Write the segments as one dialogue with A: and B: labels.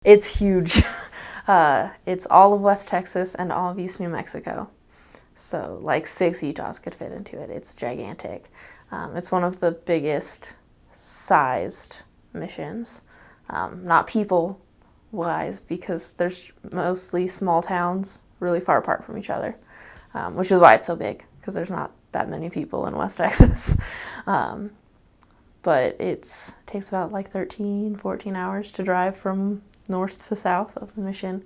A: It's huge. It's all of West Texas and all of East New Mexico. So like 6 Utahs could fit into it. It's gigantic. It's one of the biggest sized missions. Not people wise, because there's mostly small towns really far apart from each other, which is why it's so big, because there's not that many people in West Texas. But it takes about like 13, 14 hours to drive from north to south of the mission.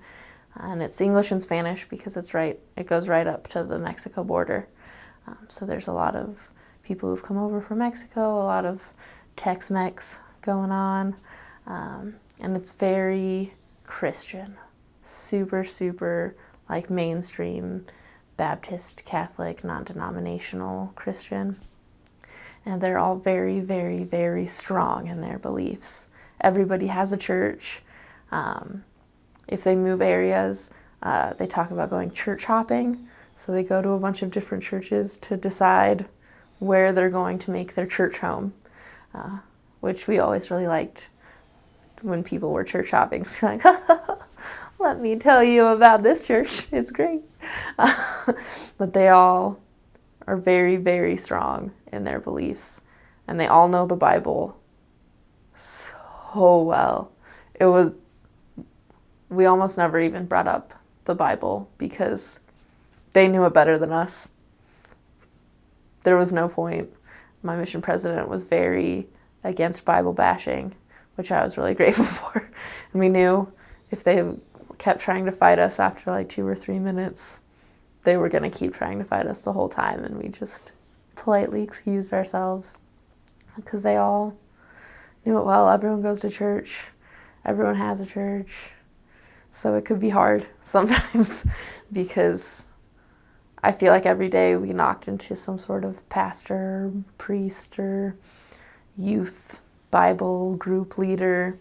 A: And it's English and Spanish because it goes right up to the Mexico border. So there's a lot of people who've come over from Mexico, a lot of Tex-Mex going on. And it's very Christian, super, super like mainstream Baptist, Catholic, non-denominational Christian. And they're all very, very, very strong in their beliefs. Everybody has a church. If they move areas, they talk about going church hopping. So they go to a bunch of different churches to decide where they're going to make their church home, which we always really liked when people were church hopping. So we're like, let me tell you about this church. It's great. But they all are very, very strong in their beliefs. And they all know the Bible so well. We almost never even brought up the Bible because they knew it better than us. There was no point. My mission president was very against Bible bashing, which I was really grateful for. And we knew if they kept trying to fight us after like 2 or 3 minutes, they were going to keep trying to fight us the whole time. And we just politely excused ourselves because they all knew it well. Everyone goes to church. Everyone has a church. So it could be hard sometimes because I feel like every day we knocked into some sort of pastor, priest, or youth Bible group leader.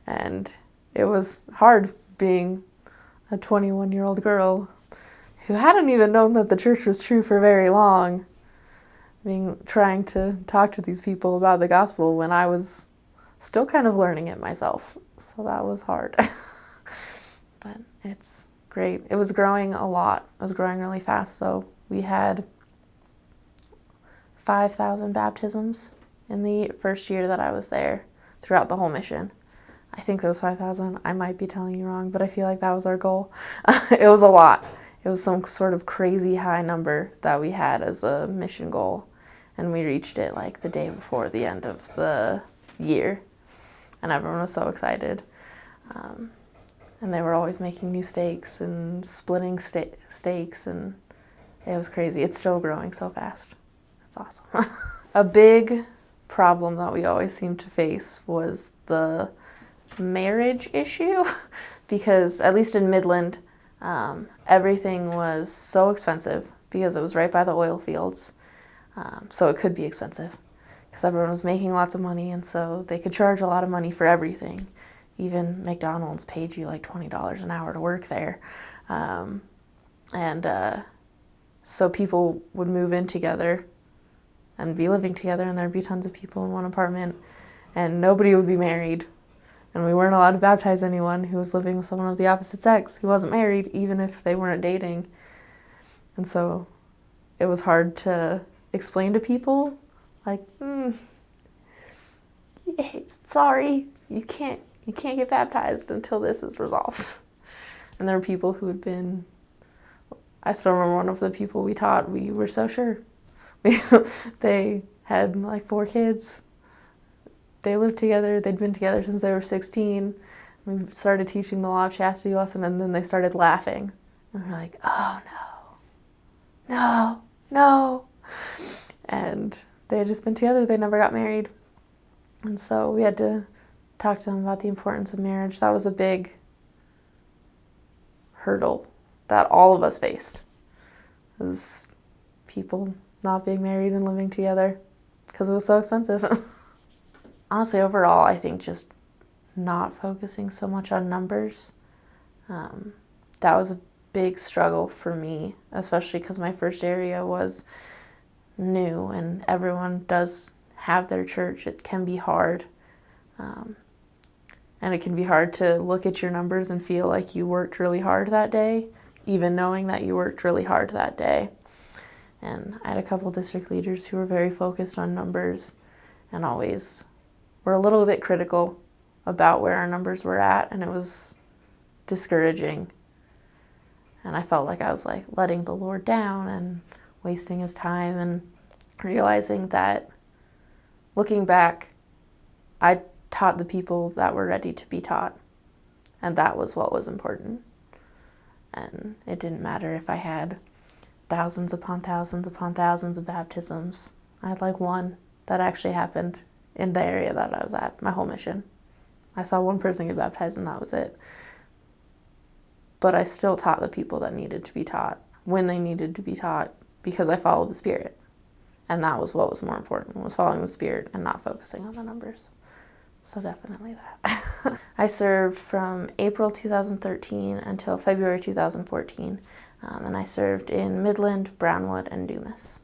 A: And it was hard being a 21-year-old girl who hadn't even known that the church was true for very long, trying to talk to these people about the gospel when I was still kind of learning it myself. So that was hard. But it's great. It was growing a lot. It was growing really fast. So we had 5,000 baptisms in the first year that I was there throughout the whole mission. I think those 5,000, I might be telling you wrong, but I feel like that was our goal. It was a lot. It was some sort of crazy high number that we had as a mission goal. And we reached it like the day before the end of the year. And everyone was so excited. And they were always making new steaks and splitting steaks, and it was crazy. It's still growing so fast. It's awesome. A big problem that we always seemed to face was the marriage issue, because at least in Midland, everything was so expensive because it was right by the oil fields. So it could be expensive because everyone was making lots of money, and so they could charge a lot of money for everything. Even McDonald's paid you like $20 an hour to work there. So people would move in together and be living together, and there'd be tons of people in one apartment, and nobody would be married. And we weren't allowed to baptize anyone who was living with someone of the opposite sex who wasn't married, even if they weren't dating. And so it was hard to explain to people, like, sorry, you can't get baptized until this is resolved. And there were people who had been, I still remember one of the people we taught, we were so sure. They had like 4 kids. They lived together. They'd been together since they were 16. We started teaching the law of chastity lesson, and then they started laughing. And we're like, oh no. And they had just been together. They never got married. And so we had to talk to them about the importance of marriage. That was a big hurdle that all of us faced, was people not being married and living together because it was so expensive. Honestly, overall, I think just not focusing so much on numbers, that was a big struggle for me, especially because my first area was new and everyone does have their church. It can be hard. And it can be hard to look at your numbers and feel like you worked really hard that day, even knowing that you worked really hard that day. And I had a couple district leaders who were very focused on numbers and always were a little bit critical about where our numbers were at, and it was discouraging. And I felt like I was like letting the Lord down and wasting his time, and realizing that looking back, I taught the people that were ready to be taught, and that was what was important. And it didn't matter if I had thousands upon thousands upon thousands of baptisms. I had like one that actually happened in the area that I was at, my whole mission. I saw one person get baptized and that was it. But I still taught the people that needed to be taught when they needed to be taught, because I followed the Spirit. And that was what was more important, was following the Spirit and not focusing on the numbers. So definitely that. I served from April 2013 until February 2014, and I served in Midland, Brownwood, and Dumas.